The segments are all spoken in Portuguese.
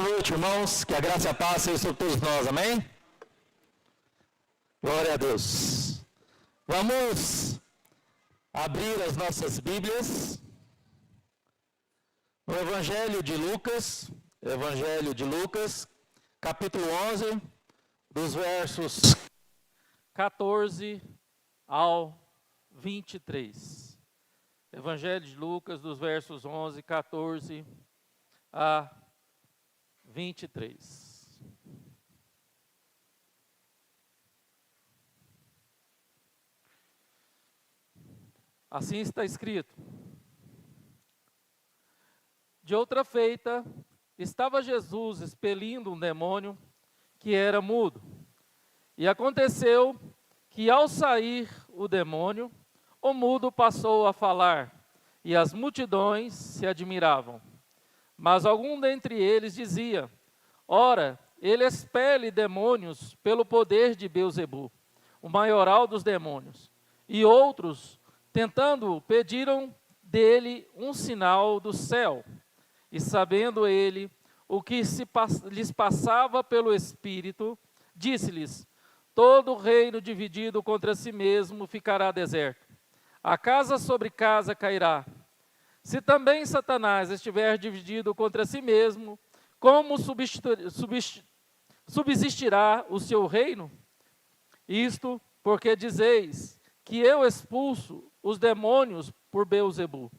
noite, irmãos. Que a graça e a paz sejam sobre todos nós, amém? Glória a Deus. Vamos abrir as nossas Bíblias no Evangelho de Lucas, capítulo 11, dos versos 14 ao 23. Evangelho de Lucas, dos versos 11, 14 a 23. Assim está escrito: de outra feita, estava Jesus expelindo um demônio que era mudo. E aconteceu que, ao sair o demônio, o mudo passou a falar, e as multidões se admiravam. Mas algum dentre eles dizia: ora, ele expele demônios pelo poder de Beelzebu, o maioral dos demônios. E outros, tentando, pediram dele um sinal do céu. E sabendo ele o que lhes passava pelo Espírito, disse-lhes: todo reino dividido contra si mesmo ficará deserto. A casa sobre casa cairá. Se também Satanás estiver dividido contra si mesmo, como subsistirá o seu reino? Isto porque dizeis que eu expulso os demônios por Beelzebu.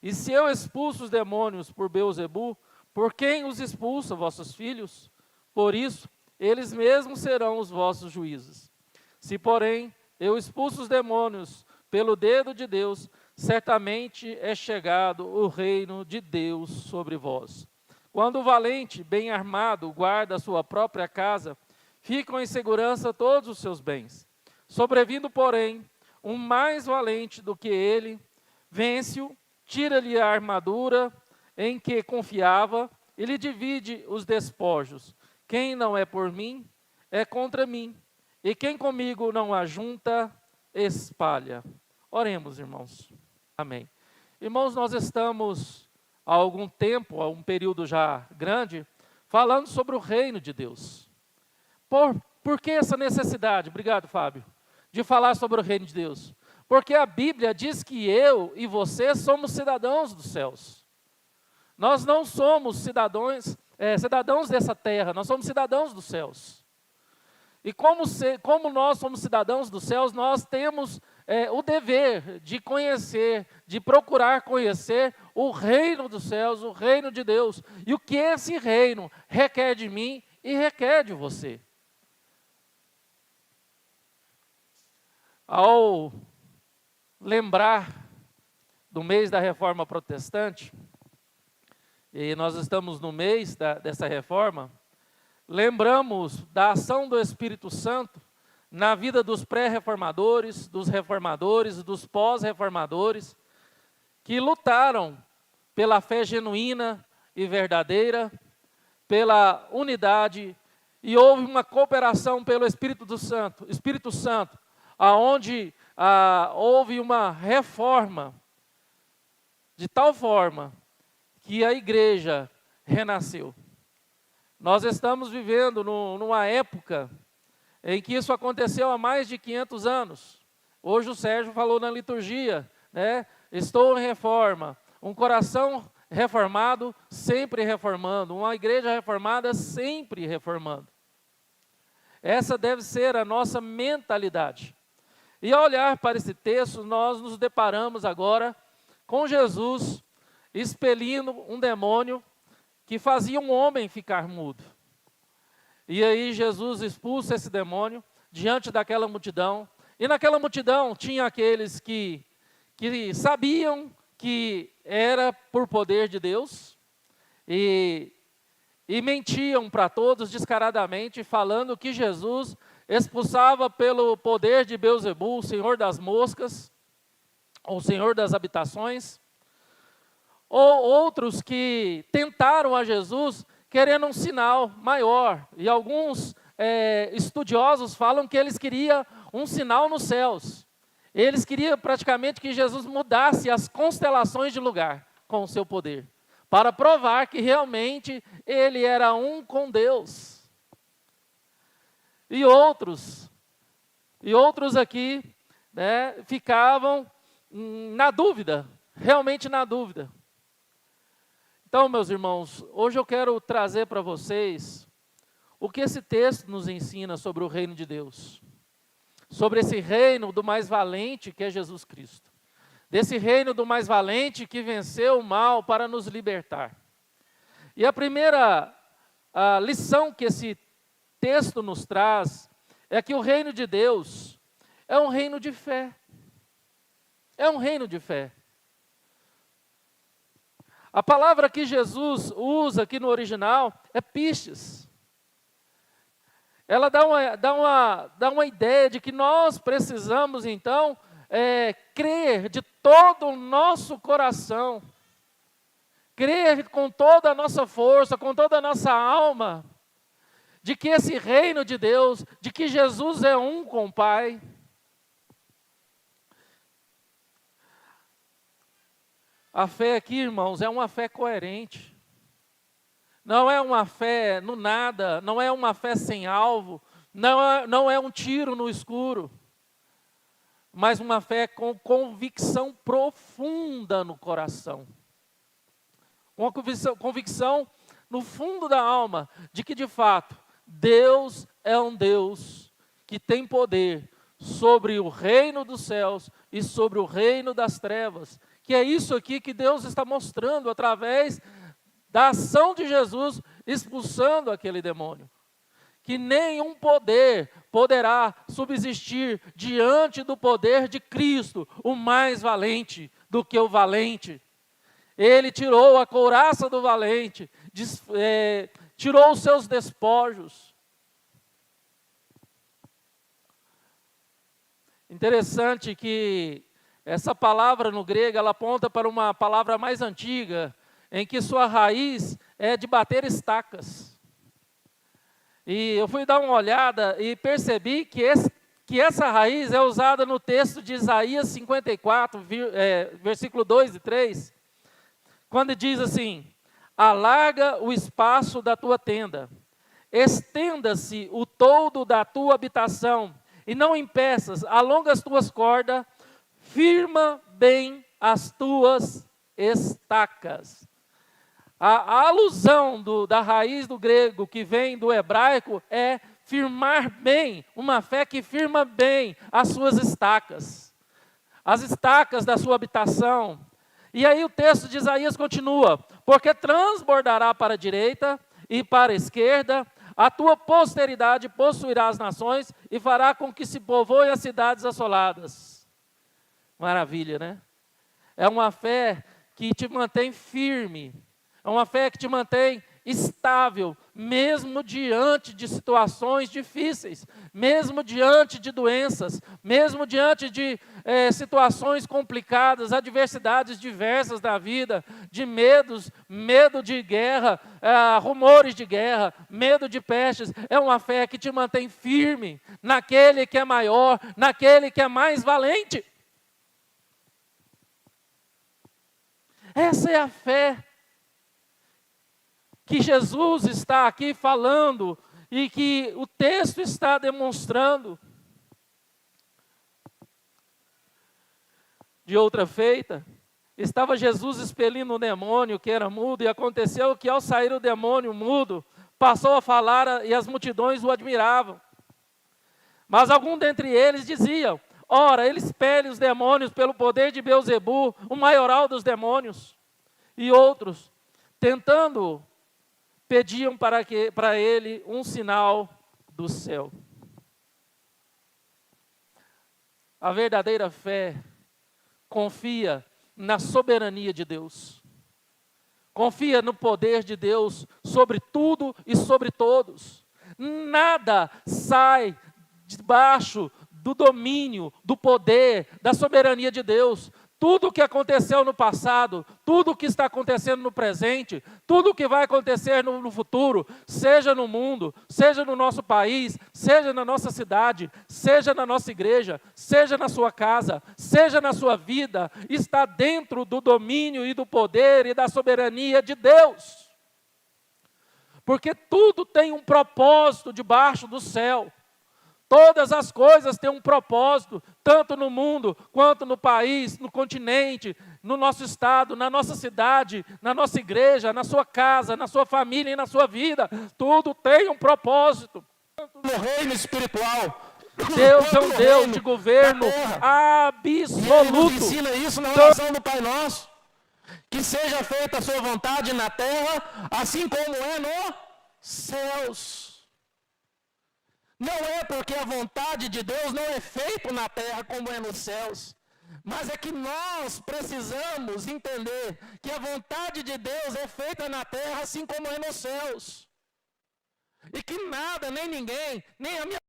E se eu expulso os demônios por Beelzebu, por quem os expulsa, vossos filhos? Por isso, eles mesmos serão os vossos juízes. Se, porém, eu expulso os demônios pelo dedo de Deus, certamente é chegado o reino de Deus sobre vós. Quando o valente, bem armado, guarda a sua própria casa, ficam em segurança todos os seus bens. Sobrevindo, porém, um mais valente do que ele, vence-o, tira-lhe a armadura em que confiava e lhe divide os despojos. Quem não é por mim, é contra mim, e quem comigo não ajunta, espalha. Oremos, irmãos. Amém. Irmãos, nós estamos há algum tempo, há um período já grande, falando sobre o reino de Deus. Por que essa necessidade? Obrigado, Fábio. De falar sobre o reino de Deus. Porque a Bíblia diz que eu e você somos cidadãos dos céus. Nós não somos cidadãos dessa terra, nós somos cidadãos dos céus. E como nós somos cidadãos dos céus, nós temos o dever de conhecer, de procurar conhecer o reino dos céus, o reino de Deus. E o que esse reino requer de mim e requer de você. Ao lembrar do mês da Reforma Protestante, e nós estamos no mês dessa reforma, lembramos da ação do Espírito Santo na vida dos pré-reformadores, dos reformadores, dos pós-reformadores, que lutaram pela fé genuína e verdadeira, pela unidade, e houve uma cooperação pelo Espírito Santo, aonde houve uma reforma, de tal forma que a igreja renasceu. Nós estamos vivendo numa época em que isso aconteceu há mais de 500 anos. Hoje o Sérgio falou na liturgia, né? Estou em reforma. Um coração reformado, sempre reformando. Uma igreja reformada, sempre reformando. Essa deve ser a nossa mentalidade. E ao olhar para esse texto, nós nos deparamos agora com Jesus expelindo um demônio que fazia um homem ficar mudo. E aí Jesus expulsa esse demônio diante daquela multidão. E naquela multidão tinha aqueles que sabiam que era por poder de Deus e mentiam para todos descaradamente, falando que Jesus expulsava pelo poder de Beelzebu, o senhor das moscas, ou o senhor das habitações. Ou outros que tentaram a Jesus querendo um sinal maior. E alguns estudiosos falam que eles queriam um sinal nos céus. Eles queriam praticamente que Jesus mudasse as constelações de lugar com o seu poder. para provar que realmente ele era um com Deus. E outros aqui, né, ficavam na dúvida, realmente na dúvida. Então, meus irmãos, hoje eu quero trazer para vocês o que esse texto nos ensina sobre o reino de Deus. Sobre esse reino do mais valente que é Jesus Cristo. Desse reino do mais valente que venceu o mal para nos libertar. E a primeira lição que esse texto nos traz é que o reino de Deus é um reino de fé. É um reino de fé. A palavra que Jesus usa aqui no original é pistes. Ela dá uma ideia de que nós precisamos, então, crer de todo o nosso coração, crer com toda a nossa força, com toda a nossa alma, de que esse reino de Deus, de que Jesus é um com o Pai. A fé aqui, irmãos, é uma fé coerente. Não é uma fé no nada, não é uma fé sem alvo, não é um tiro no escuro, mas uma fé com convicção profunda no coração. Uma convicção no fundo da alma, de que de fato, Deus é um Deus que tem poder sobre o reino dos céus e sobre o reino das trevas. Que é isso aqui que Deus está mostrando através da ação de Jesus expulsando aquele demônio. Que nenhum poder poderá subsistir diante do poder de Cristo, o mais valente do que o valente. Ele tirou a couraça do valente, tirou os seus despojos. Interessante que essa palavra no grego, ela aponta para uma palavra mais antiga, em que sua raiz é de bater estacas. E eu fui dar uma olhada e percebi que essa raiz é usada no texto de Isaías 54, versículo 2 e 3, quando diz assim: alarga o espaço da tua tenda, estenda-se o toldo da tua habitação, e não impeças, alonga as tuas cordas, firma bem as tuas estacas. A alusão da raiz do grego que vem do hebraico é firmar bem, uma fé que firma bem as suas estacas, as estacas da sua habitação. E aí o texto de Isaías continua: porque transbordará para a direita e para a esquerda, a tua posteridade possuirá as nações e fará com que se povoem as cidades assoladas. Maravilha, né? É uma fé que te mantém firme, é uma fé que te mantém estável, mesmo diante de situações difíceis, mesmo diante de doenças, mesmo diante de situações complicadas, adversidades diversas da vida, de medo de guerra, rumores de guerra, medo de pestes. É uma fé que te mantém firme naquele que é maior, naquele que é mais valente. Essa é a fé que Jesus está aqui falando e que o texto está demonstrando. De outra feita, estava Jesus expelindo um demônio que era mudo, e aconteceu que ao sair o demônio mudo, passou a falar e as multidões o admiravam. Mas algum dentre eles diziam: ora, ele expele os demônios pelo poder de Beelzebu, o maioral dos demônios. E outros, tentando, pediam para ele um sinal do céu. A verdadeira fé confia na soberania de Deus. Confia no poder de Deus sobre tudo e sobre todos. Nada sai debaixo do domínio, do poder, da soberania de Deus. tudo o que aconteceu no passado, tudo o que está acontecendo no presente, tudo o que vai acontecer no futuro, seja no mundo, seja no nosso país, seja na nossa cidade, seja na nossa igreja, seja na sua casa, seja na sua vida, está dentro do domínio e do poder e da soberania de Deus. Porque tudo tem um propósito debaixo do céu. Todas as coisas têm um propósito, tanto no mundo, quanto no país, no continente, no nosso estado, na nossa cidade, na nossa igreja, na sua casa, na sua família e na sua vida. Tudo tem um propósito. No reino espiritual. Deus é um Deus de governo E Ele absoluto. nos ensina isso na oração do Pai Nosso. Que seja feita a sua vontade na terra, assim como é nos céus. Não é porque a vontade de Deus não é feita na terra como é nos céus, mas é que nós precisamos entender que a vontade de Deus é feita na terra assim como é nos céus. E que nada, nem ninguém, nem a minha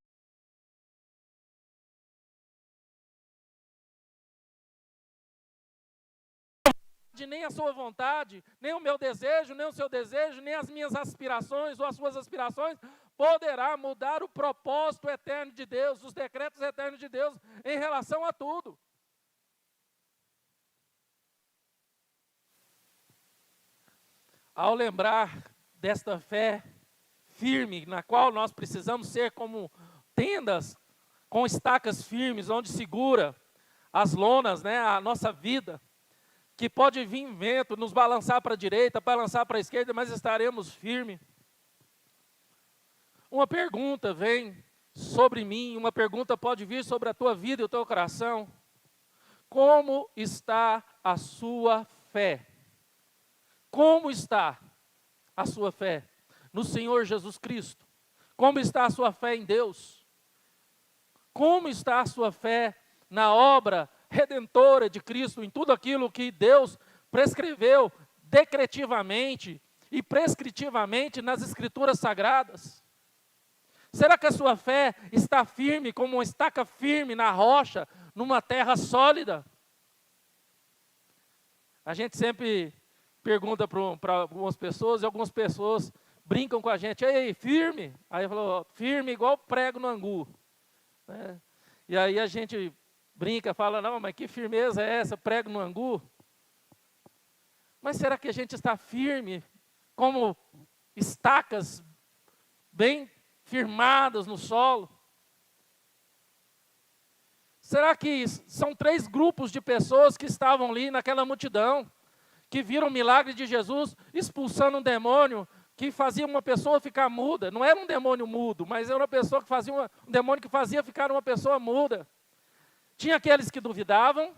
nem a sua vontade, nem o meu desejo, nem o seu desejo, nem as minhas aspirações ou as suas aspirações poderá mudar o propósito eterno de Deus, os decretos eternos de Deus em relação a tudo. Ao lembrar desta fé firme, na qual nós precisamos ser como tendas com estacas firmes, onde segura as lonas, né, a nossa vida, que pode vir vento, nos balançar para a direita, balançar para a esquerda, mas estaremos firmes. Uma pergunta vem sobre mim, uma pergunta pode vir sobre a tua vida e o teu coração. Como está a sua fé? Como está a sua fé no Senhor Jesus Cristo? Como está a sua fé em Deus? Como está a sua fé na obra redentora de Cristo, em tudo aquilo que Deus prescreveu decretivamente e prescritivamente nas Escrituras Sagradas? Será que a sua fé está firme, como uma estaca firme na rocha, numa terra sólida? A gente sempre pergunta para algumas pessoas, e algumas pessoas brincam com a gente, ei, firme? Aí falou, firme igual prego no angu. Né? E aí a gente brinca, fala, não, mas que firmeza é essa, prego no angu? Mas será que a gente está firme, como estacas bem firmadas no solo? Será que são 3 grupos de pessoas que estavam ali naquela multidão, que viram o milagre de Jesus expulsando um demônio que fazia uma pessoa ficar muda? Não era um demônio mudo, mas era uma pessoa que fazia um demônio que fazia ficar uma pessoa muda. Tinha aqueles que duvidavam,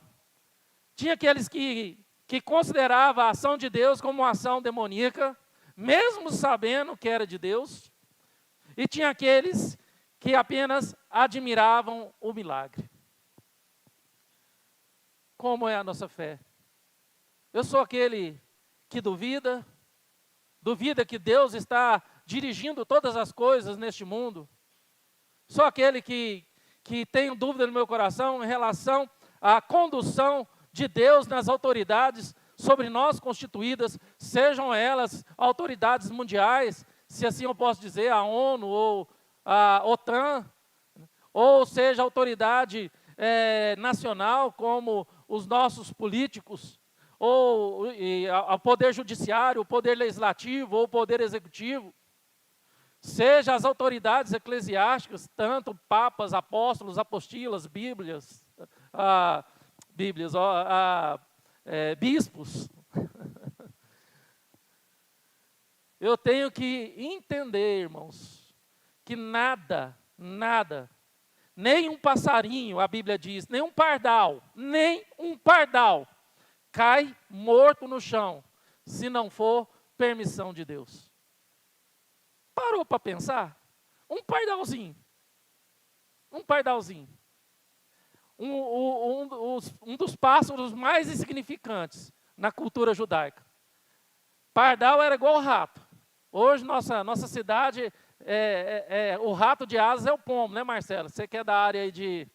tinha aqueles que consideravam a ação de Deus como uma ação demoníaca, mesmo sabendo que era de Deus, e tinha aqueles que apenas admiravam o milagre. Como é a nossa fé? Eu sou aquele que duvida que Deus está dirigindo todas as coisas neste mundo. Sou aquele que tem dúvida no meu coração em relação à condução de Deus nas autoridades sobre nós constituídas, sejam elas autoridades mundiais, se assim eu posso dizer, a ONU ou a OTAN, ou seja, autoridade nacional, como os nossos políticos, ou o poder judiciário, o poder legislativo, ou o poder executivo, seja as autoridades eclesiásticas, tanto papas, apóstolos, apostilas, bispos. Eu tenho que entender, irmãos, que nada, nem um passarinho, a Bíblia diz, nem um pardal cai morto no chão, se não for permissão de Deus. Parou para pensar? Um pardalzinho. Um dos pássaros mais insignificantes na cultura judaica. Pardal era igual ao rato. Hoje, nossa cidade, o rato de asas é o pombo, né, Marcelo? Você que é da área aí de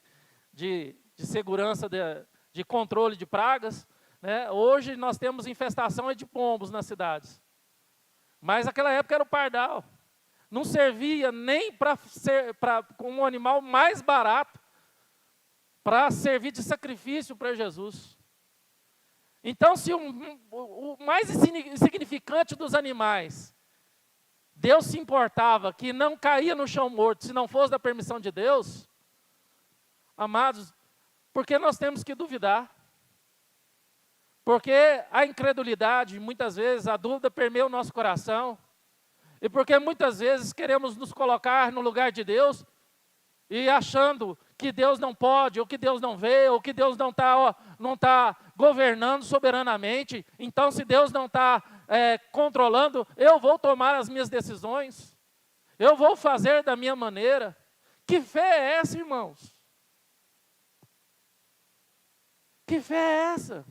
segurança de de controle de pragas, né? Hoje nós temos infestação de pombos nas cidades. Mas naquela época era o pardal. Não servia nem para com um animal mais barato para servir de sacrifício para Jesus. Então, se o mais insignificante dos animais, Deus se importava que não caía no chão morto, se não fosse da permissão de Deus, amados, por que nós temos que duvidar? Porque a incredulidade, muitas vezes, a dúvida permeia o nosso coração, e porque muitas vezes queremos nos colocar no lugar de Deus, e achando que Deus não pode, ou que Deus não vê, ou que Deus não tá governando soberanamente. Então, se Deus não está controlando, eu vou tomar as minhas decisões, eu vou fazer da minha maneira. Que fé é essa, irmãos? Que fé é essa?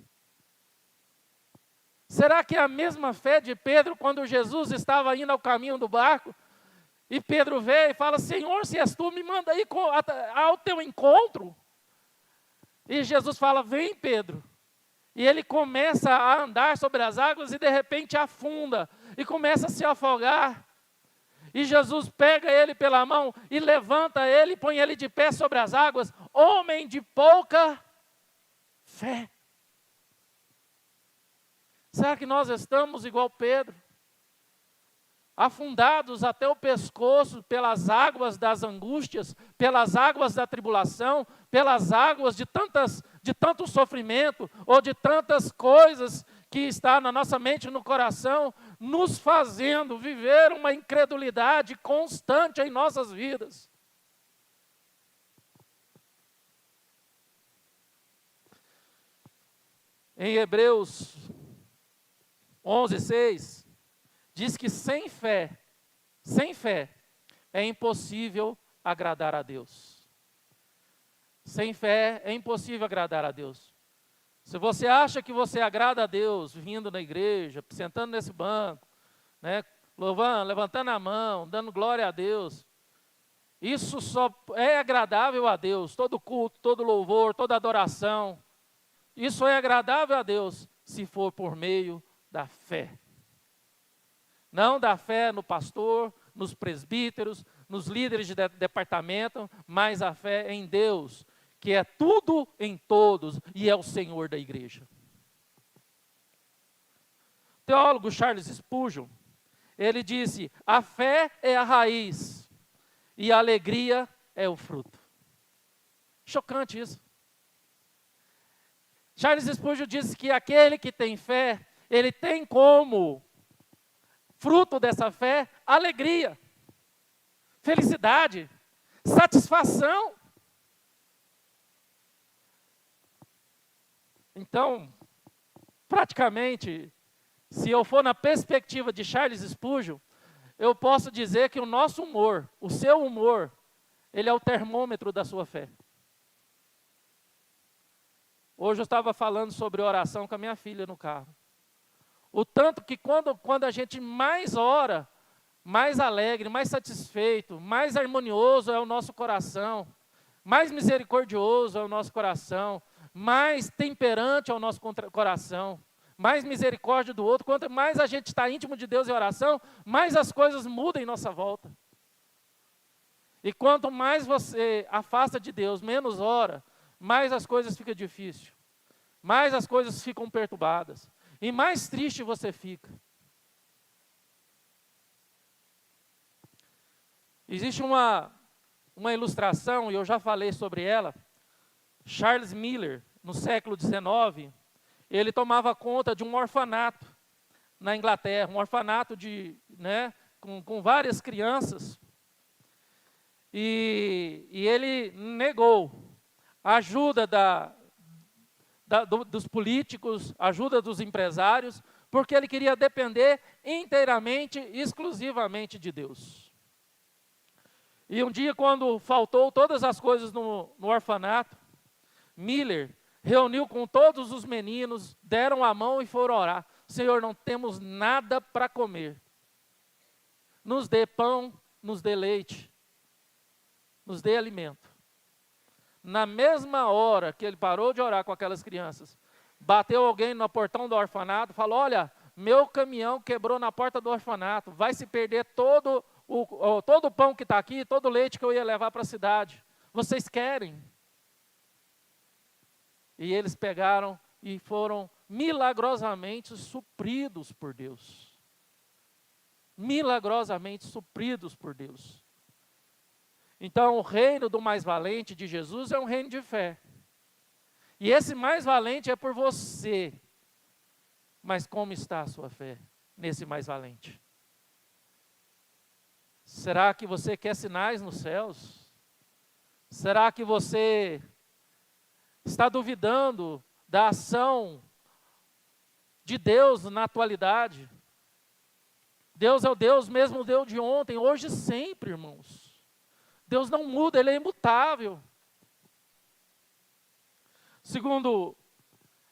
Será que é a mesma fé de Pedro quando Jesus estava indo ao caminho do barco? E Pedro veio e fala: Senhor, se és tu, me manda ir ao teu encontro. E Jesus fala: vem, Pedro. E ele começa a andar sobre as águas e de repente afunda. E começa a se afogar. E Jesus pega ele pela mão e levanta ele, põe ele de pé sobre as águas. Homem de pouca fé. Será que nós estamos igual Pedro? Afundados até o pescoço pelas águas das angústias, pelas águas da tribulação, pelas águas de tanto sofrimento, ou de tantas coisas que está na nossa mente e no coração, nos fazendo viver uma incredulidade constante em nossas vidas. Em Hebreus 11:6, diz que sem fé é impossível agradar a Deus. Sem fé é impossível agradar a Deus. Se você acha que você agrada a Deus vindo na igreja, sentando nesse banco, né, louvando, levantando a mão, dando glória a Deus, isso só é agradável a Deus. Todo culto, todo louvor, toda adoração, isso é agradável a Deus se for por meio da fé. Não da fé no pastor, nos presbíteros, nos líderes de departamento, mas a fé em Deus, que é tudo em todos e é o Senhor da igreja. O teólogo Charles Spurgeon, ele disse: a fé é a raiz e a alegria é o fruto. Chocante isso. Charles Spurgeon disse que aquele que tem fé, ele tem como fruto dessa fé alegria, felicidade, satisfação. Então, praticamente, se eu for na perspectiva de Charles Spurgeon, eu posso dizer que o nosso humor, o seu humor, ele é o termômetro da sua fé. Hoje eu estava falando sobre oração com a minha filha no carro. O tanto que quando a gente mais ora, mais alegre, mais satisfeito, mais harmonioso é o nosso coração, mais misericordioso é o nosso coração, mais temperante é o nosso coração, mais misericórdia do outro. Quanto mais a gente está íntimo de Deus em oração, mais as coisas mudam em nossa volta. E quanto mais você afasta de Deus, menos ora, mais as coisas ficam difíceis, mais as coisas ficam perturbadas, e mais triste você fica. Existe uma ilustração, e eu já falei sobre ela. Charles Miller, no século XIX, ele tomava conta de um orfanato na Inglaterra, um orfanato com várias crianças. E ele negou a ajuda dos políticos, ajuda dos empresários, porque ele queria depender inteiramente, exclusivamente de Deus. E um dia, quando faltou todas as coisas no orfanato, Miller reuniu com todos os meninos, deram a mão e foram orar. Senhor, não temos nada para comer. Nos dê pão, nos dê leite, nos dê alimento. Na mesma hora que ele parou de orar com aquelas crianças, bateu alguém no portão do orfanato, falou: olha, meu caminhão quebrou na porta do orfanato, vai se perder todo o pão que está aqui, todo o leite que eu ia levar para a cidade. Vocês querem? E eles pegaram e foram milagrosamente supridos por Deus. Milagrosamente supridos por Deus. Então, o reino do mais valente de Jesus é um reino de fé. E esse mais valente é por você. Mas como está a sua fé nesse mais valente? Será que você quer sinais nos céus? Será que você está duvidando da ação de Deus na atualidade? Deus é o Deus mesmo, o Deus de ontem, hoje e sempre, irmãos. Deus não muda, Ele é imutável. Segundo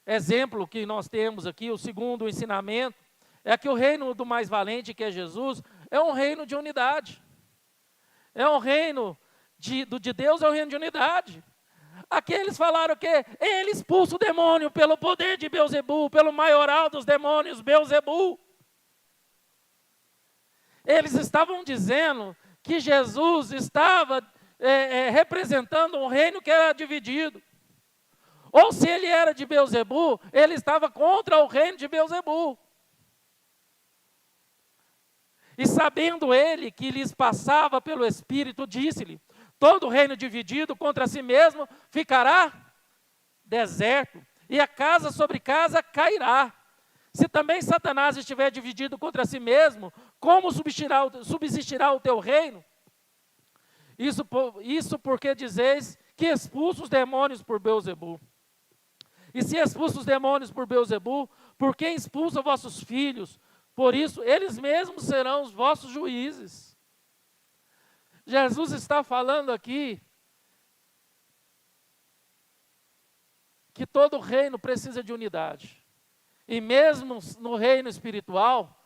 exemplo que nós temos aqui, o segundo ensinamento, é que o reino do mais valente, que é Jesus, é um reino de unidade. É um reino de Deus, é um reino de unidade. Aqui eles falaram que ele expulsa o demônio pelo poder de Beelzebul, pelo maioral dos demônios, Beelzebul. Eles estavam dizendo que Jesus estava representando um reino que era dividido. Ou se ele era de Beelzebul, ele estava contra o reino de Beelzebul. E sabendo ele que lhes passava pelo Espírito, disse-lhe: todo reino dividido contra si mesmo ficará deserto, e a casa sobre casa cairá. Se também Satanás estiver dividido contra si mesmo, como subsistirá o teu reino? Isso porque dizeis que expulsa os demônios por Beelzebul. E se expulsa os demônios por Beelzebul, por quem expulsa vossos filhos? Por isso, eles mesmos serão os vossos juízes. Jesus está falando aqui que todo reino precisa de unidade. E mesmo no reino espiritual,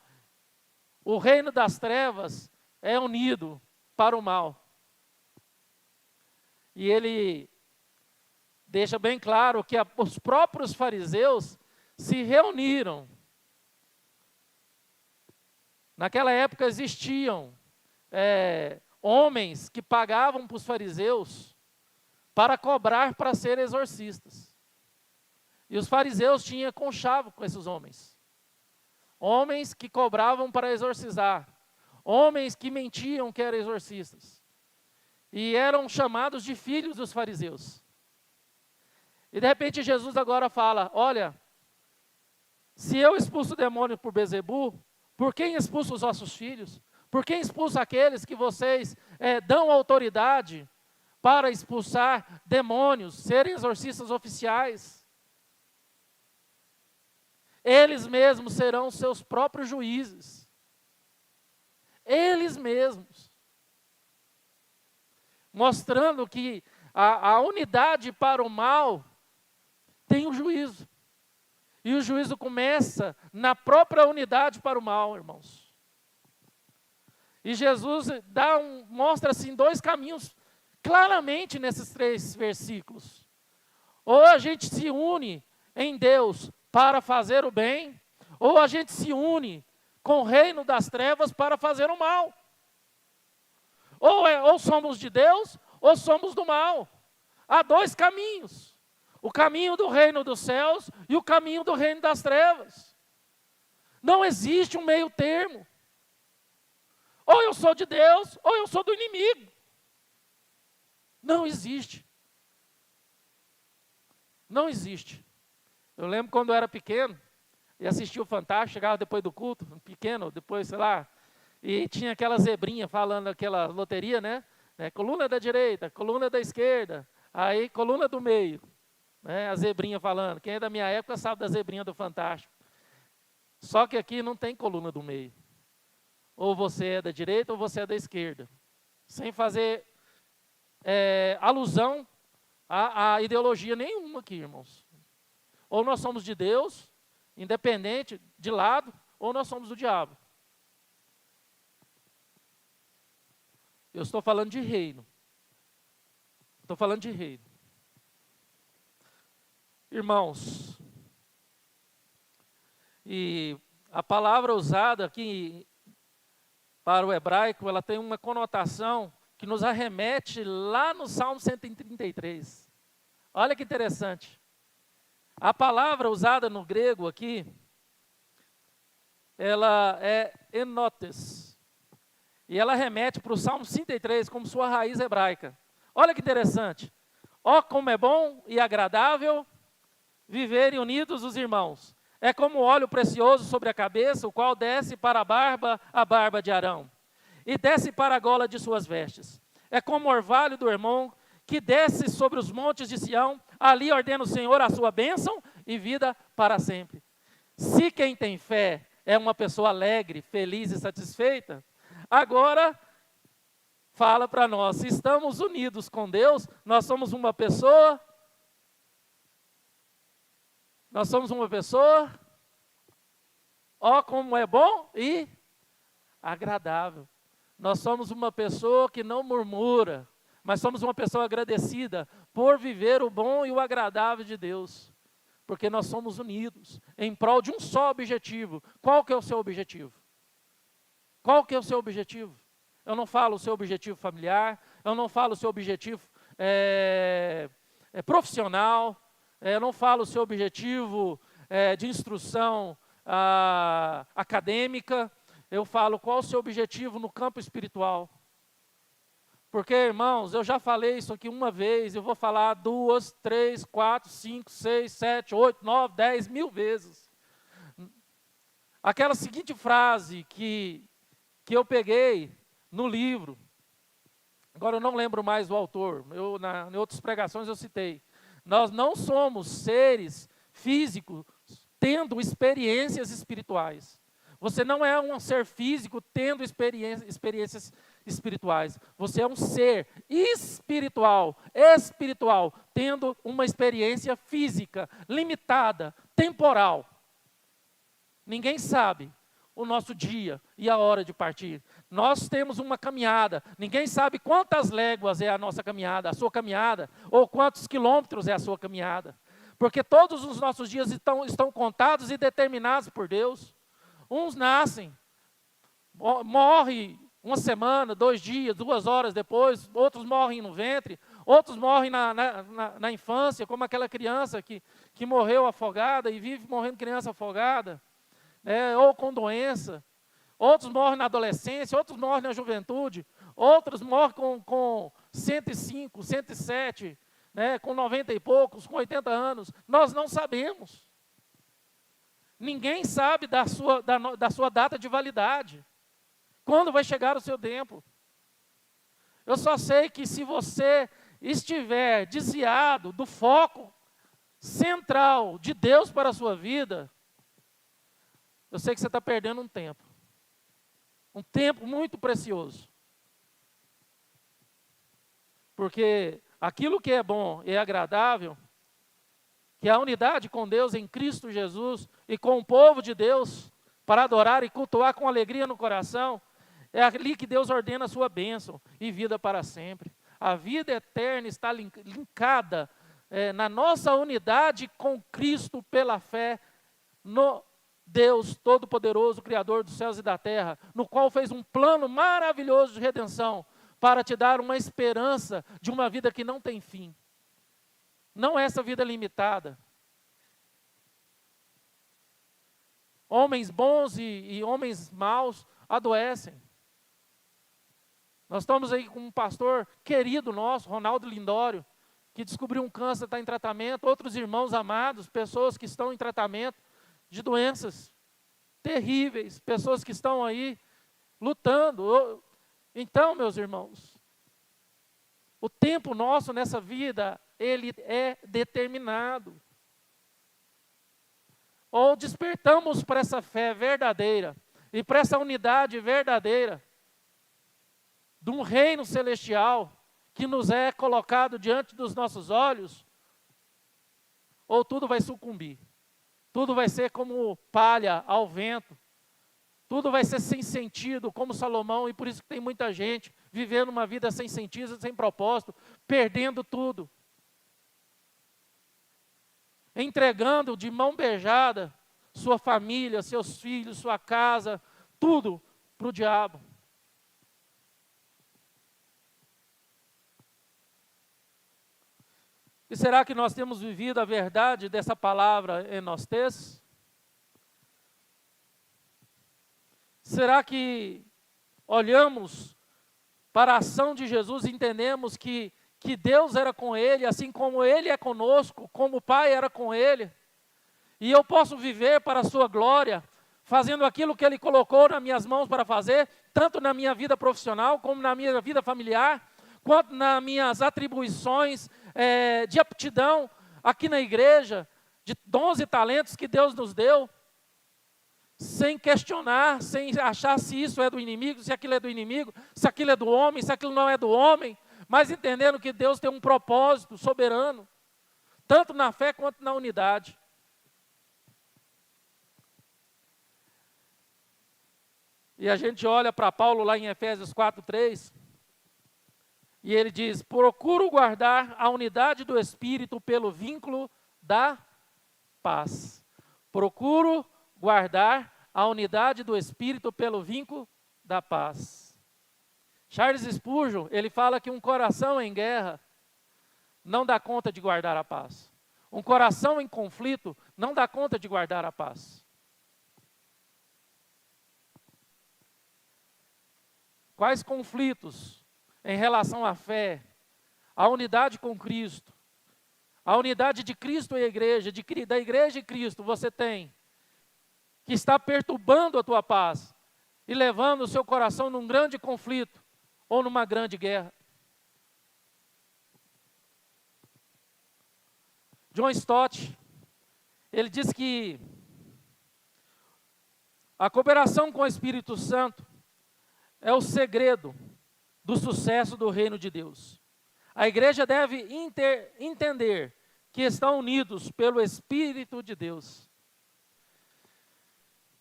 o reino das trevas é unido para o mal. E ele deixa bem claro que os próprios fariseus se reuniram. Naquela época existiam homens que pagavam para os fariseus para cobrar para ser exorcistas. E os fariseus tinham conchavo com esses homens. Homens que cobravam para exorcizar. Homens que mentiam que eram exorcistas. E eram chamados de filhos dos fariseus. E de repente Jesus agora fala: olha, se eu expulso o demônio por Beelzebul, por quem expulso os vossos filhos? Por quem expulsa aqueles que vocês dão autoridade para expulsar demônios, serem exorcistas oficiais? Eles mesmos serão seus próprios juízes. Eles mesmos. Mostrando que a unidade para o mal tem um juízo. E o juízo começa na unidade para o mal, irmãos. E Jesus mostra assim 2 caminhos claramente nesses 3 versículos. Ou a gente se une em Deus para fazer o bem, ou a gente se une com o reino das trevas para fazer o mal. Ou somos de Deus, ou somos do mal. Há 2 caminhos. O caminho do reino dos céus e o caminho do reino das trevas. Não existe um meio termo. Ou eu sou de Deus, ou eu sou do inimigo. Não existe. Não existe. Eu lembro quando eu era pequeno, e assistia o Fantástico, chegava depois do culto, pequeno, depois, sei lá, e tinha aquela zebrinha falando aquela loteria, né? Coluna da direita, coluna da esquerda, aí coluna do meio. A zebrinha falando. Quem é da minha época sabe da zebrinha do Fantástico. Só que aqui não tem coluna do meio. Ou você é da direita ou você é da esquerda. Sem fazer alusão a ideologia nenhuma aqui, irmãos. Ou nós somos de Deus, independente de lado, ou nós somos do diabo. Eu estou falando de reino. Estou falando de reino. Irmãos, e a palavra usada aqui para o hebraico, ela tem uma conotação que nos arremete lá no Salmo 133. Olha que interessante. A palavra usada no grego aqui, ela é enotes. E ela remete para o Salmo 103 como sua raiz hebraica. Olha que interessante. Ó, como é bom e agradável viverem unidos os irmãos. É como óleo precioso sobre a cabeça, o qual desce para a barba de Arão, e desce para a gola de suas vestes. É como o orvalho do irmão, que desce sobre os montes de Sião, ali ordena o Senhor a sua bênção e vida para sempre. Se quem tem fé é uma pessoa alegre, feliz e satisfeita, agora fala para nós, se estamos unidos com Deus, nós somos uma pessoa, ó como é bom e agradável. Nós somos uma pessoa que não murmura, mas somos uma pessoa agradecida por viver o bom e o agradável de Deus. Porque nós somos unidos em prol de um só objetivo. Qual que é o seu objetivo? Qual que é o seu objetivo? Eu não falo o seu objetivo familiar, eu não falo o seu objetivo profissional, eu não falo o seu objetivo de instrução acadêmica, eu falo qual o seu objetivo no campo espiritual. Porque, irmãos, eu já falei isso aqui uma vez, eu vou falar 2, 3, 4, 5, 6, 7, 8, 9, 10 mil vezes. Aquela seguinte frase que eu peguei no livro, agora eu não lembro mais o autor, em outras pregações eu citei. Nós não somos seres físicos tendo experiências espirituais. Você não é um ser físico tendo experiências espirituais. Você é um ser espiritual, tendo uma experiência física, limitada, temporal. Ninguém sabe o nosso dia e a hora de partir. Nós temos uma caminhada. Ninguém sabe quantas léguas é a nossa caminhada, a sua caminhada, ou quantos quilômetros é a sua caminhada. Porque todos os nossos dias estão contados e determinados por Deus. Uns nascem, morrem uma semana, 2 dias, 2 horas depois, outros morrem no ventre, outros morrem na infância, como aquela criança que morreu afogada e vive morrendo criança afogada, ou com doença. Outros morrem na adolescência, outros morrem na juventude, outros morrem com 105, 107, com 90 e poucos, com 80 anos. Nós não sabemos. Ninguém sabe da sua data de validade. Quando vai chegar o seu tempo? Eu só sei que se você estiver desviado do foco central de Deus para a sua vida, eu sei que você está perdendo um tempo. Um tempo muito precioso. Porque aquilo que é bom e agradável, que é a unidade com Deus em Cristo Jesus e com o povo de Deus, para adorar e cultuar com alegria no coração, é ali que Deus ordena a sua bênção e vida para sempre. A vida eterna está linkada na nossa unidade com Cristo pela fé no Deus Todo-Poderoso, Criador dos céus e da terra, no qual fez um plano maravilhoso de redenção para te dar uma esperança de uma vida que não tem fim. Não essa vida limitada. Homens bons e homens maus adoecem. Nós estamos aí com um pastor querido nosso, Ronaldo Lindório, que descobriu um câncer, está em tratamento. Outros irmãos amados, pessoas que estão em tratamento de doenças terríveis, pessoas que estão aí lutando. Então, meus irmãos, o tempo nosso nessa vida, ele é determinado. Ou despertamos para essa fé verdadeira e para essa unidade verdadeira de um reino celestial que nos é colocado diante dos nossos olhos, ou tudo vai sucumbir. Tudo vai ser como palha ao vento. Tudo vai ser sem sentido, como Salomão, e por isso que tem muita gente vivendo uma vida sem sentido, sem propósito, perdendo tudo. entregando de mão beijada sua família, seus filhos, sua casa, tudo para o diabo. E será que nós temos vivido a verdade dessa palavra em nós textos? Será que olhamos para a ação de Jesus e entendemos que Deus era com ele, assim como ele é conosco, como o Pai era com ele? E eu posso viver para a sua glória, fazendo aquilo que ele colocou nas minhas mãos para fazer, tanto na minha vida profissional, como na minha vida familiar, quanto nas minhas atribuições de aptidão aqui na igreja, de dons e talentos que Deus nos deu, sem questionar, sem achar se isso é do inimigo, se aquilo é do inimigo, se aquilo é do homem, se aquilo não é do homem, mas entendendo que Deus tem um propósito soberano, tanto na fé quanto na unidade. E a gente olha para Paulo lá em Efésios 4:3, e ele diz: procuro guardar a unidade do Espírito pelo vínculo da paz. Procuro guardar a unidade do Espírito pelo vínculo da paz. Charles Spurgeon, ele fala que um coração em guerra não dá conta de guardar a paz. Um coração em conflito não dá conta de guardar a paz. Quais conflitos em relação à fé, à unidade com Cristo, a unidade de Cristo e a igreja, da igreja e Cristo, você tem, que está perturbando a tua paz e levando o seu coração num grande conflito ou numa grande guerra? John Stott, ele diz que a cooperação com o Espírito Santo é o segredo do sucesso do reino de Deus. A igreja deve entender que estão unidos pelo Espírito de Deus.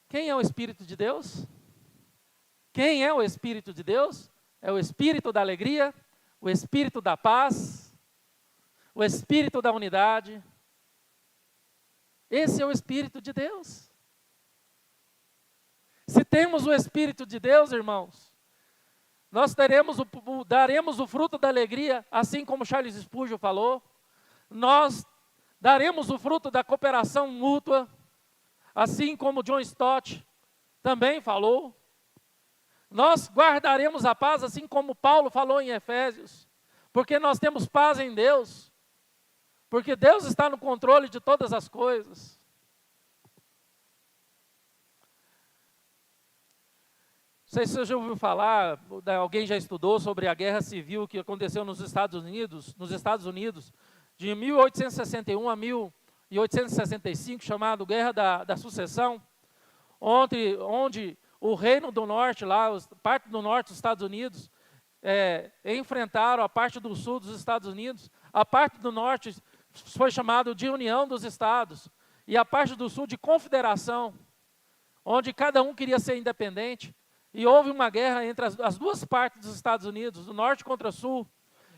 Quem é o Espírito de Deus? Quem é o Espírito de Deus? É o Espírito da alegria, o Espírito da paz, o Espírito da unidade. Esse é o Espírito de Deus. Se temos o Espírito de Deus, irmãos, nós daremos o fruto da alegria, assim como Charles Spurgeon falou. Nós daremos o fruto da cooperação mútua, assim como John Stott também falou. Nós guardaremos a paz, assim como Paulo falou em Efésios, porque nós temos paz em Deus, porque Deus está no controle de todas as coisas. Não sei se você já ouviu falar, alguém já estudou sobre a guerra civil que aconteceu nos Estados Unidos, de 1861 a 1865, chamado Guerra da Sucessão, onde o Reino do Norte, parte do norte dos Estados Unidos, enfrentaram a parte do sul dos Estados Unidos. A parte do norte foi chamada de União dos Estados, e a parte do sul de Confederação, onde cada um queria ser independente. E houve uma guerra entre as duas partes dos Estados Unidos, o norte contra o sul,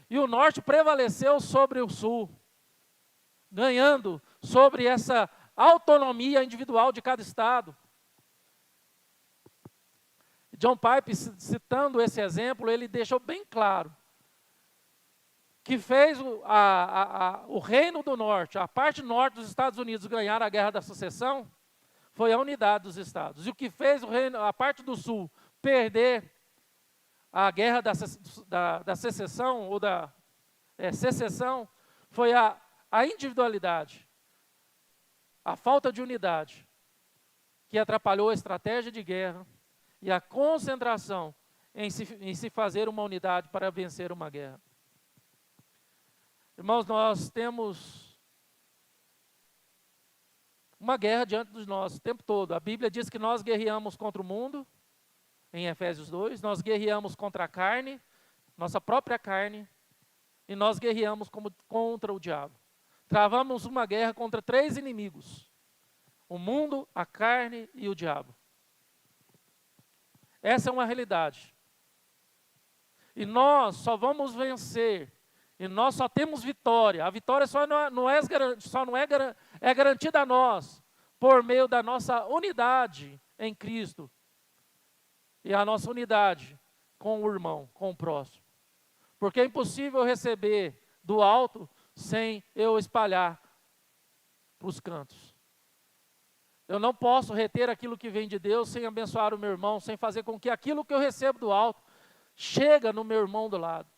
e o norte prevaleceu sobre o sul, ganhando sobre essa autonomia individual de cada estado. John Piper, citando esse exemplo, ele deixou bem claro que fez o Reino do Norte, a parte norte dos Estados Unidos, ganhar a Guerra da Sucessão, foi a unidade dos estados. E o que fez a parte do sul perder a guerra da secessão, ou da secessão, foi a individualidade, a falta de unidade, que atrapalhou a estratégia de guerra e a concentração em se fazer uma unidade para vencer uma guerra. Irmãos, nós temos uma guerra diante de nós o tempo todo. A Bíblia diz que nós guerreamos contra o mundo, em Efésios 2, nós guerreamos contra a carne, nossa própria carne, e nós guerreamos contra o diabo. Travamos uma guerra contra 3 inimigos: o mundo, a carne e o diabo. Essa é uma realidade. E nós só vamos vencer, e nós só temos vitória. A vitória só não é é garantida a nós por meio da nossa unidade em Cristo e a nossa unidade com o irmão, com o próximo. Porque é impossível receber do alto sem eu espalhar para os cantos. Eu não posso reter aquilo que vem de Deus sem abençoar o meu irmão, sem fazer com que aquilo que eu recebo do alto chegue no meu irmão do lado.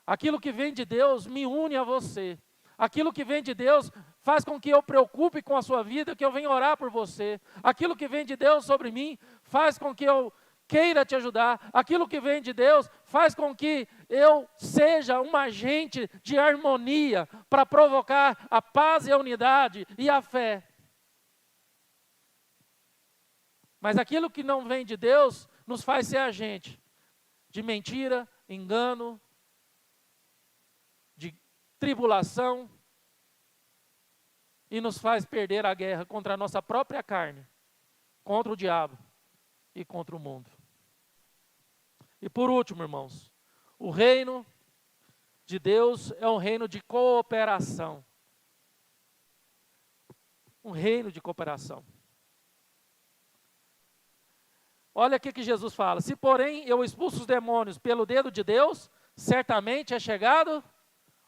Aquilo que vem de Deus me une a você. Aquilo que vem de Deus faz com que eu preocupe com a sua vida, que eu venha orar por você. Aquilo que vem de Deus sobre mim faz com que eu queira te ajudar. Aquilo que vem de Deus faz com que eu seja um agente de harmonia para provocar a paz e a unidade e a fé. Mas aquilo que não vem de Deus nos faz ser agente de mentira, engano, de tribulação, e nos faz perder a guerra contra a nossa própria carne, contra o diabo e contra o mundo. E por último, irmãos, o reino de Deus é um reino de cooperação. Um reino de cooperação. Olha o que Jesus fala: se porém eu expulso os demônios pelo dedo de Deus, certamente é chegado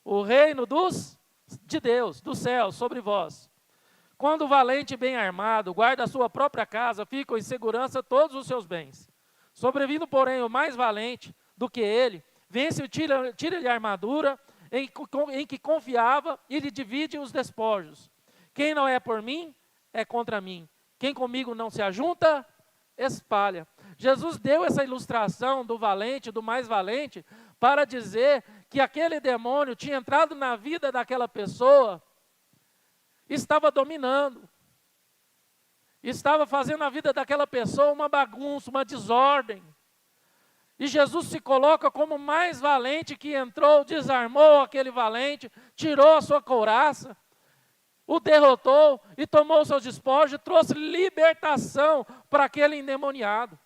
o reino de Deus, do céu, sobre vós. Quando o valente bem armado guarda a sua própria casa, ficam em segurança todos os seus bens. Sobrevindo, porém, o mais valente do que ele, vence e tira-lhe a armadura em que confiava e lhe divide os despojos. Quem não é por mim, é contra mim. Quem comigo não se ajunta, espalha. Jesus deu essa ilustração do valente, do mais valente, para dizer que aquele demônio tinha entrado na vida daquela pessoa, estava dominando, estava fazendo a vida daquela pessoa uma bagunça, uma desordem. E Jesus se coloca como o mais valente que entrou, desarmou aquele valente, tirou a sua couraça, o derrotou e tomou os seus despojos e trouxe libertação para aquele endemoniado.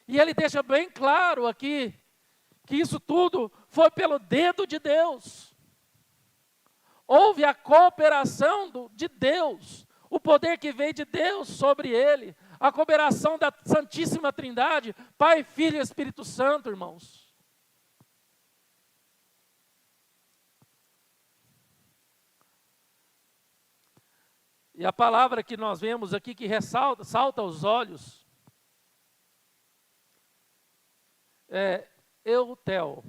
E ele deixa bem claro aqui que isso tudo foi pelo dedo de Deus. Houve a cooperação de Deus, o poder que veio de Deus sobre ele, a cooperação da Santíssima Trindade, Pai, Filho e Espírito Santo, irmãos. E a palavra que nós vemos aqui que salta aos olhos é eutel.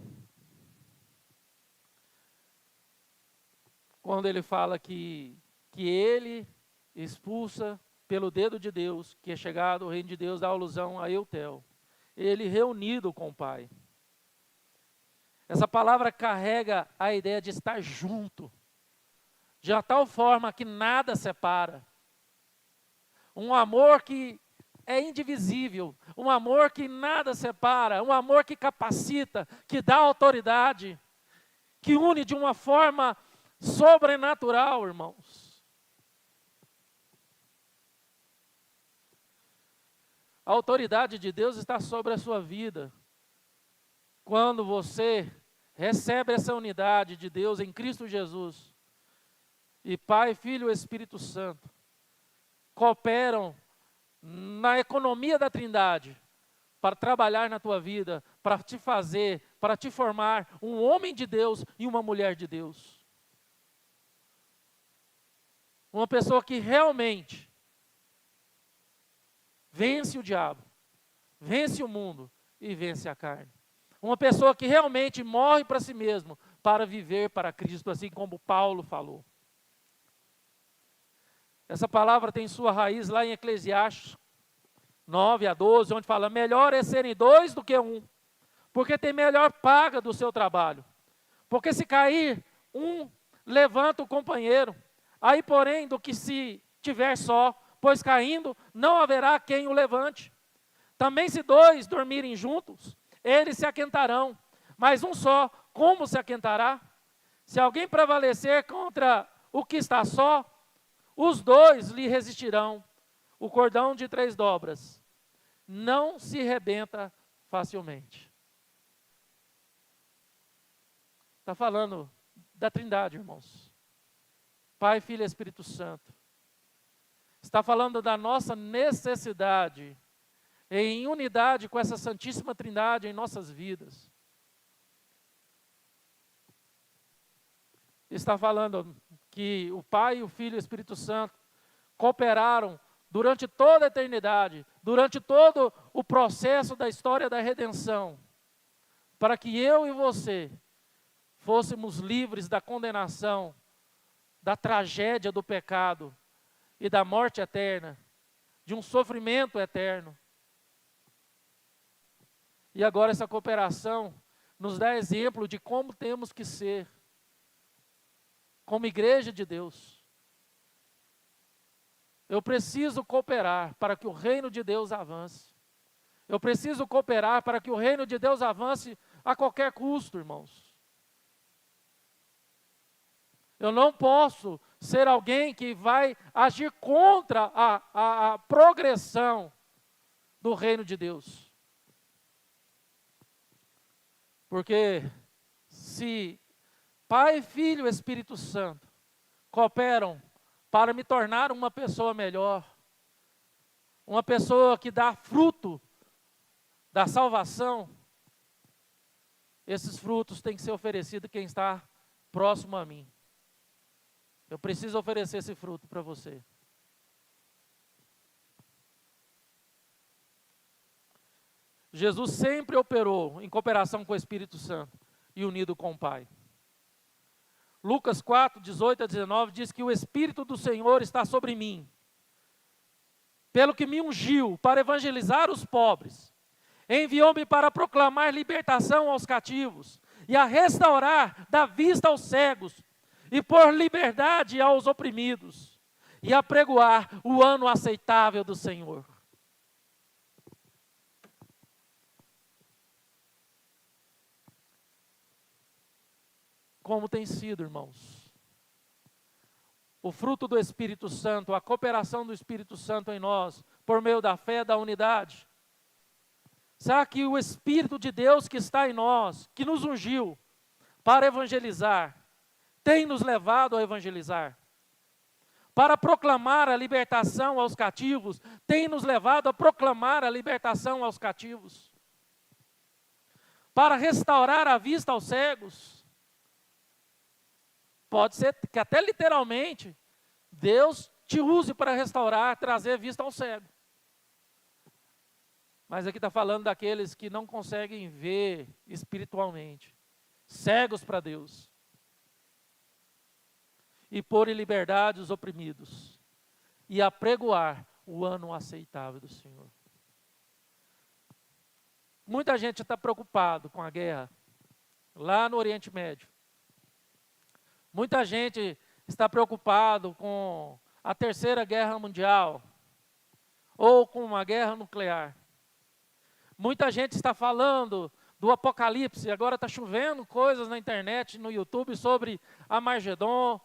Quando ele fala que ele expulsa pelo dedo de Deus, que é chegado o reino de Deus, dá alusão a eutel. Ele reunido com o Pai. Essa palavra carrega a ideia de estar junto, de tal forma que nada separa. Um amor que é indivisível, um amor que nada separa, um amor que capacita, que dá autoridade, que une de uma forma sobrenatural, irmãos. A autoridade de Deus está sobre a sua vida. Quando você recebe essa unidade de Deus em Cristo Jesus, e Pai, Filho e Espírito Santo cooperam na economia da Trindade para trabalhar na tua vida, para te fazer, para te formar um homem de Deus e uma mulher de Deus. Uma pessoa que realmente vence o diabo, vence o mundo e vence a carne. Uma pessoa que realmente morre para si mesmo, para viver para Cristo, assim como Paulo falou. Essa palavra tem sua raiz lá em Eclesiastes 9-12, onde fala: melhor é serem dois do que um, porque tem melhor paga do seu trabalho. Porque se cair um, levanta o companheiro. Aí, porém, do que se tiver só, pois caindo, não haverá quem o levante. Também se dois dormirem juntos, eles se aquentarão, mas um só, como se aquentará? Se alguém prevalecer contra o que está só, os dois lhe resistirão. O cordão de 3 dobras não se rebenta facilmente. Está falando da Trindade, irmãos. Pai, Filho e Espírito Santo. Está falando da nossa necessidade em unidade com essa Santíssima Trindade em nossas vidas. Está falando que o Pai, o Filho e o Espírito Santo cooperaram durante toda a eternidade, durante todo o processo da história da redenção, para que eu e você fôssemos livres da condenação, da tragédia do pecado e da morte eterna, de um sofrimento eterno. E agora essa cooperação nos dá exemplo de como temos que ser, como igreja de Deus. Eu preciso cooperar para que o reino de Deus avance. Eu preciso cooperar para que o reino de Deus avance a qualquer custo, irmãos. Eu não posso ser alguém que vai agir contra a progressão do reino de Deus. Porque se Pai, Filho e Espírito Santo cooperam para me tornar uma pessoa melhor, uma pessoa que dá fruto da salvação, esses frutos têm que ser oferecidos a quem está próximo a mim. Eu preciso oferecer esse fruto para você. Jesus sempre operou em cooperação com o Espírito Santo e unido com o Pai. Lucas 4, 18 a 19 diz que o Espírito do Senhor está sobre mim, pelo que me ungiu para evangelizar os pobres, enviou-me para proclamar libertação aos cativos e a restaurar da vista aos cegos e pôr liberdade aos oprimidos e a pregoar o ano aceitável do Senhor. Como tem sido, irmãos, o fruto do Espírito Santo, a cooperação do Espírito Santo em nós, por meio da fé, da unidade. Será que o Espírito de Deus que está em nós, que nos ungiu para evangelizar, tem nos levado a evangelizar? Para proclamar a libertação aos cativos, tem nos levado a proclamar a libertação aos cativos? Para restaurar a vista aos cegos? Pode ser que até literalmente Deus te use para restaurar, trazer vista ao cego. Mas aqui está falando daqueles que não conseguem ver espiritualmente, cegos para Deus. E pôr em liberdade os oprimidos, e apregoar o ano aceitável do Senhor. Muita gente está preocupado com a guerra lá no Oriente Médio. Muita gente está preocupado com a Terceira Guerra Mundial ou com uma guerra nuclear. Muita gente está falando do Apocalipse. Agora está chovendo coisas na internet, no YouTube, sobre Armagedon,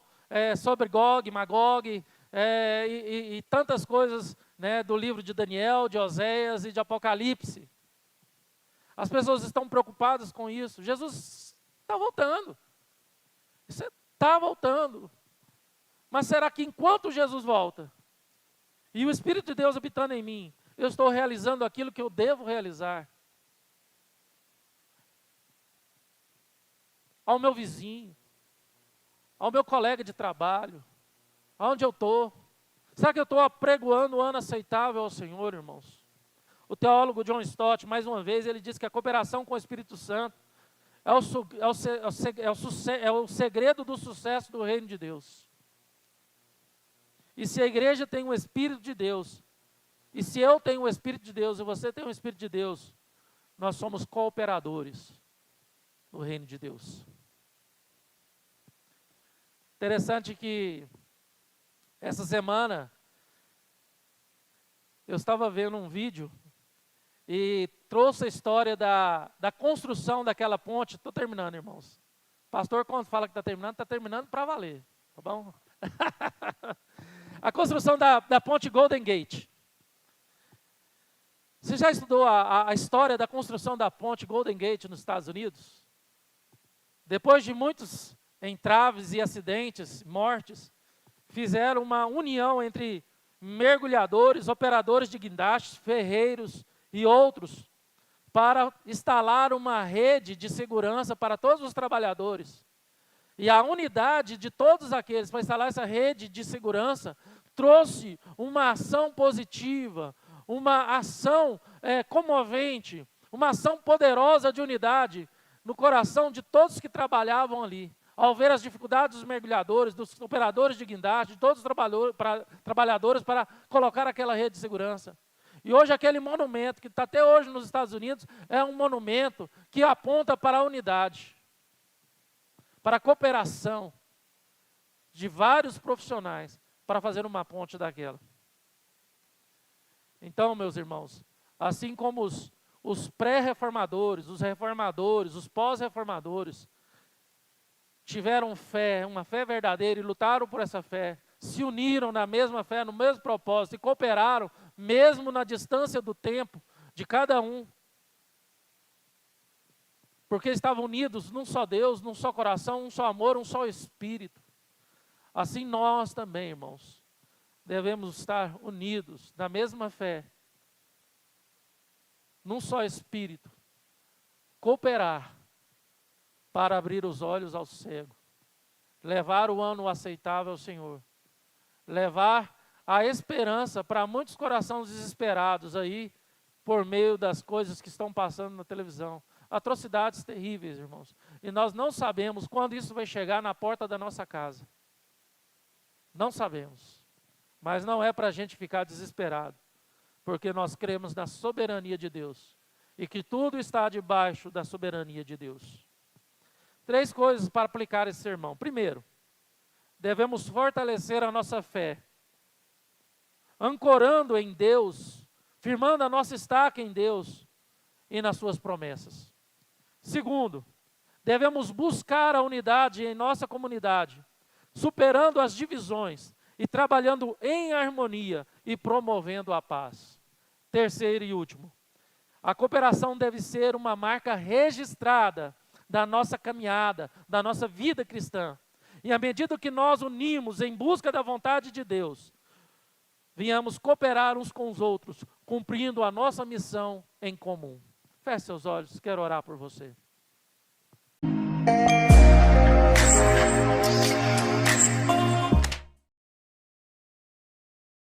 sobre Gog, Magog, e tantas coisas, né, do livro de Daniel, de Oséias e de Apocalipse. As pessoas estão preocupadas com isso. Jesus está voltando. Isso está voltando. Mas será que enquanto Jesus volta, e o Espírito de Deus habitando em mim, eu estou realizando aquilo que eu devo realizar? Ao meu vizinho, ao meu colega de trabalho, aonde eu estou? Será que eu estou apregoando o ano aceitável ao Senhor, irmãos? O teólogo John Stott, mais uma vez, ele diz que a cooperação com o Espírito Santo é o segredo do sucesso do reino de Deus. E se a igreja tem o Espírito de Deus, e se eu tenho o Espírito de Deus, e você tem o Espírito de Deus, nós somos cooperadores no reino de Deus. Interessante que essa semana eu estava vendo um vídeo e trouxe a história da construção daquela ponte. Estou terminando, irmãos. Pastor, quando fala que está terminando para valer, tá bom? A construção da ponte Golden Gate. Você já estudou a história da construção da ponte Golden Gate nos Estados Unidos? Depois de muitos entraves e acidentes, mortes, fizeram uma união entre mergulhadores, operadores de guindastes, ferreiros e outros, para instalar uma rede de segurança para todos os trabalhadores. E a unidade de todos aqueles para instalar essa rede de segurança trouxe uma ação positiva, uma ação comovente, uma ação poderosa de unidade no coração de todos que trabalhavam ali. Ao ver as dificuldades dos mergulhadores, dos operadores de guindaste, de todos os trabalhadores para colocar aquela rede de segurança. E hoje aquele monumento, que está até hoje nos Estados Unidos, é um monumento que aponta para a unidade, para a cooperação de vários profissionais para fazer uma ponte daquela. Então, meus irmãos, assim como os pré-reformadores, os reformadores, os pós-reformadores, tiveram fé, uma fé verdadeira e lutaram por essa fé, se uniram na mesma fé, no mesmo propósito e cooperaram, mesmo na distância do tempo de cada um, porque estavam unidos num só Deus, num só coração, um só amor, um só Espírito. Assim nós também, irmãos, devemos estar unidos na mesma fé, num só Espírito, cooperar para abrir os olhos ao cego, levar o ano aceitável ao Senhor, levar a esperança para muitos corações desesperados aí, por meio das coisas que estão passando na televisão. Atrocidades terríveis, irmãos. E nós não sabemos quando isso vai chegar na porta da nossa casa. Não sabemos. Mas não é para a gente ficar desesperado, porque nós cremos na soberania de Deus e que tudo está debaixo da soberania de Deus. 3 coisas para aplicar esse sermão. Primeiro, devemos fortalecer a nossa fé, ancorando em Deus, firmando a nossa estaca em Deus e nas suas promessas. Segundo, devemos buscar a unidade em nossa comunidade, superando as divisões e trabalhando em harmonia e promovendo a paz. Terceiro e último, a cooperação deve ser uma marca registrada da nossa caminhada, da nossa vida cristã. E à medida que nós unimos em busca da vontade de Deus, venhamos cooperar uns com os outros, cumprindo a nossa missão em comum. Feche seus olhos, quero orar por você.